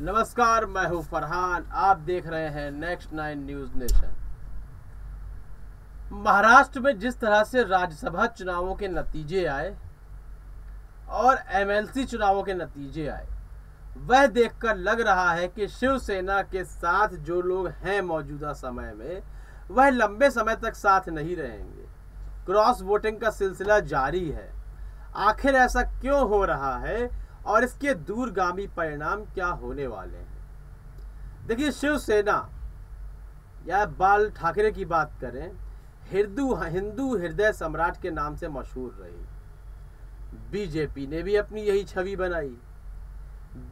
नमस्कार, मैं हूं फरहान। आप देख रहे हैं नेक्स्ट 9 न्यूज नेशन। महाराष्ट्र में जिस तरह से राज्यसभा चुनावों के नतीजे आए और एमएलसी चुनावों के नतीजे आए, वह देखकर लग रहा है कि शिवसेना के साथ जो लोग हैं मौजूदा समय में, वह लंबे समय तक साथ नहीं रहेंगे। क्रॉस वोटिंग का सिलसिला जारी है। आखिर ऐसा क्यों हो रहा है और इसके दूरगामी परिणाम क्या होने वाले हैं? देखिए, शिवसेना या बाल ठाकरे की बात करें, हिंदू हृदय सम्राट के नाम से मशहूर रही। बीजेपी ने भी अपनी यही छवि बनाई।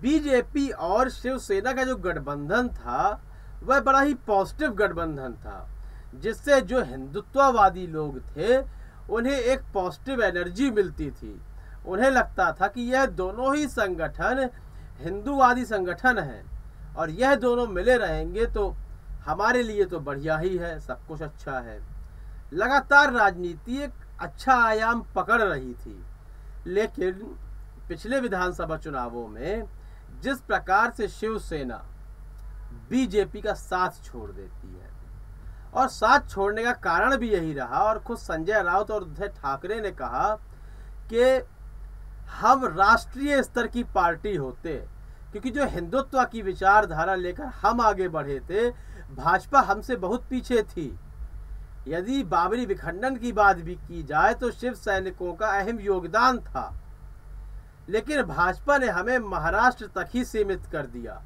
बीजेपी और शिवसेना का जो गठबंधन था, वह बड़ा ही पॉजिटिव गठबंधन था, जिससे जो हिंदुत्ववादी लोग थे उन्हें एक पॉजिटिव एनर्जी मिलती थी। उन्हें लगता था कि यह दोनों ही संगठन हिंदूवादी संगठन हैं और यह दोनों मिले रहेंगे तो हमारे लिए तो बढ़िया ही है, सब कुछ अच्छा है। लगातार राजनीति एक अच्छा आयाम पकड़ रही थी, लेकिन पिछले विधानसभा चुनावों में जिस प्रकार से शिवसेना बीजेपी का साथ छोड़ देती है, और साथ छोड़ने का कारण भी यही रहा, और खुद संजय राउत और उद्धव ठाकरे ने कहा कि हम राष्ट्रीय स्तर की पार्टी होते, क्योंकि जो हिंदुत्व की विचारधारा लेकर हम आगे बढ़े थे, भाजपा हमसे बहुत पीछे थी। यदि बाबरी विखंडन की बात भी की जाए तो शिव सैनिकों का अहम योगदान था, लेकिन भाजपा ने हमें महाराष्ट्र तक ही सीमित कर दिया।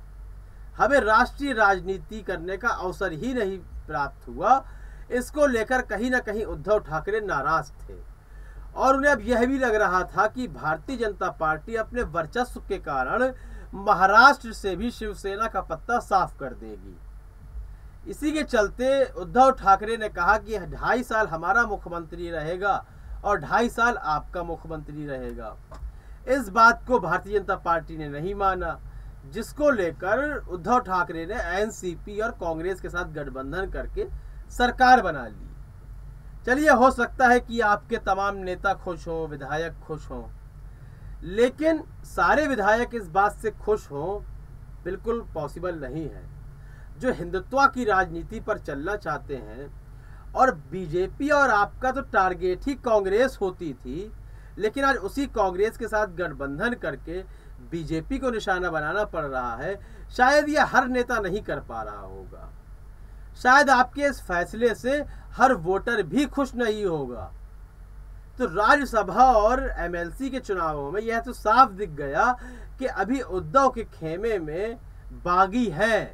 हमें राष्ट्रीय राजनीति करने का अवसर ही नहीं प्राप्त हुआ। इसको लेकर कहीं ना कहीं उद्धव ठाकरे नाराज थे और उन्हें अब यह भी लग रहा था कि भारतीय जनता पार्टी अपने वर्चस्व के कारण महाराष्ट्र से भी शिवसेना का पत्ता साफ कर देगी। इसी के चलते उद्धव ठाकरे ने कहा कि 2.5 साल हमारा मुख्यमंत्री रहेगा और 2.5 साल आपका मुख्यमंत्री रहेगा। इस बात को भारतीय जनता पार्टी ने नहीं माना, जिसको लेकर उद्धव ठाकरे ने एनसीपी और कांग्रेस के साथ गठबंधन करके सरकार बना ली। चलिए, हो सकता है कि आपके तमाम नेता खुश हों, विधायक खुश हों, लेकिन सारे विधायक इस बात से खुश हों बिल्कुल पॉसिबल नहीं है। जो हिंदुत्व की राजनीति पर चलना चाहते हैं, और बीजेपी और आपका तो टारगेट ही कांग्रेस होती थी, लेकिन आज उसी कांग्रेस के साथ गठबंधन करके बीजेपी को निशाना बनाना पड़ रहा है। शायद यह हर नेता नहीं कर पा रहा होगा। शायद आपके इस फैसले से हर वोटर भी खुश नहीं होगा। तो राज्यसभा और एमएलसी के चुनावों में यह तो साफ दिख गया कि अभी उद्धव के खेमे में बागी है,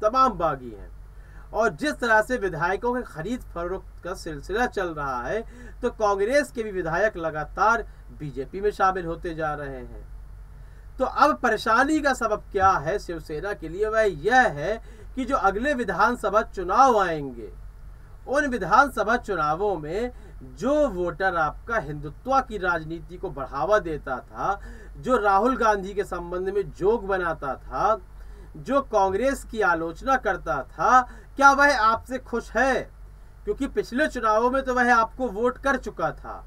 तमाम बागी हैं। और जिस तरह से विधायकों के खरीद फरोख्त का सिलसिला चल रहा है, तो कांग्रेस के भी विधायक लगातार बीजेपी में शामिल होते जा रहे हैं। तो अब परेशानी का सबब क्या है शिवसेना के लिए? वह यह है कि जो अगले विधानसभा चुनाव आएंगे, उन विधानसभा चुनावों में जो वोटर आपका हिंदुत्व की राजनीति को बढ़ावा देता था, जो राहुल गांधी के संबंध में जोक बनाता था, जो कांग्रेस की आलोचना करता था, क्या वह आपसे खुश है? क्योंकि पिछले चुनावों में तो वह आपको वोट कर चुका था।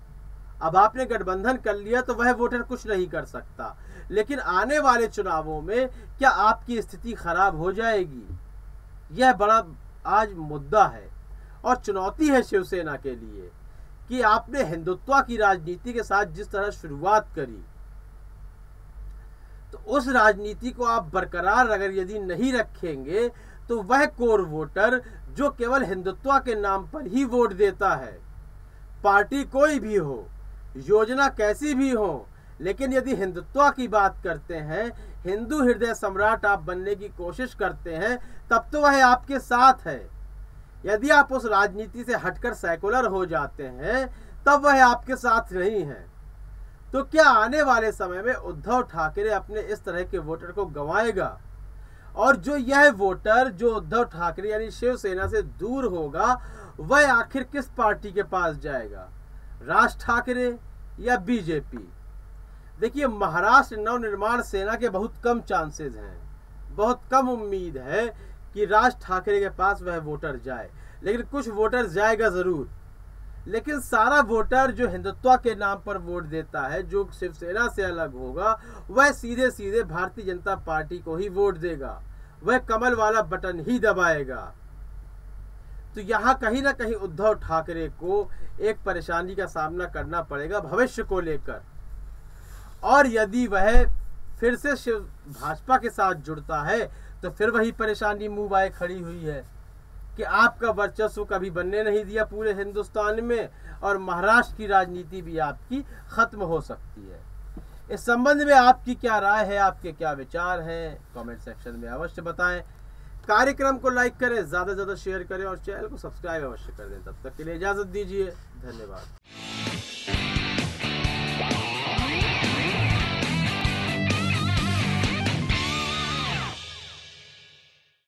अब आपने गठबंधन कर लिया तो वह वोटर कुछ नहीं कर सकता। लेकिन आने वाले चुनावों में क्या आपकी स्थिति खराब हो जाएगी? यह बड़ा आज मुद्दा है और चुनौती है शिवसेना के लिए कि आपने हिंदुत्व की राजनीति के साथ जिस तरह शुरुआत करी, तो उस राजनीति को आप बरकरार अगर यदि नहीं रखेंगे, तो वह कोर वोटर जो केवल हिंदुत्व के नाम पर ही वोट देता है, पार्टी कोई भी हो, योजना कैसी भी हो, लेकिन यदि हिंदुत्व की बात करते हैं, हिंदू हृदय सम्राट आप बनने की कोशिश करते हैं, तब तो वह आपके साथ है। यदि आप उस राजनीति से हटकर सेकुलर हो जाते हैं, तब वह आपके साथ नहीं है। तो क्या आने वाले समय में उद्धव ठाकरे अपने इस तरह के वोटर को गंवाएगा? और जो यह वोटर जो उद्धव ठाकरे यानी शिवसेना से दूर होगा, वह आखिर किस पार्टी के पास जाएगा? राज ठाकरे या बीजेपी? देखिए, महाराष्ट्र नवनिर्माण सेना के बहुत कम चांसेस हैं, बहुत कम उम्मीद है कि राज ठाकरे के पास वह वोटर जाए, लेकिन कुछ वोटर जाएगा जरूर। लेकिन सारा वोटर जो हिंदुत्व के नाम पर वोट देता है, जो शिवसेना से अलग होगा, वह सीधे सीधे भारतीय जनता पार्टी को ही वोट देगा, वह कमल वाला बटन ही दबाएगा। तो यहाँ कहीं ना कहीं उद्धव ठाकरे को एक परेशानी का सामना करना पड़ेगा भविष्य को लेकर। और यदि वह फिर से भाजपा के साथ जुड़ता है तो फिर वही परेशानी मुंह बाए खड़ी हुई है कि आपका वर्चस्व कभी बनने नहीं दिया पूरे हिंदुस्तान में, और महाराष्ट्र की राजनीति भी आपकी खत्म हो सकती है। इस संबंध में आपकी क्या राय है, आपके क्या विचार हैं, कमेंट सेक्शन में अवश्य बताएं। कार्यक्रम को लाइक करें, ज़्यादा से ज़्यादा शेयर करें और चैनल को सब्सक्राइब अवश्य कर दें। तब तक के लिए इजाज़त दीजिए, धन्यवाद।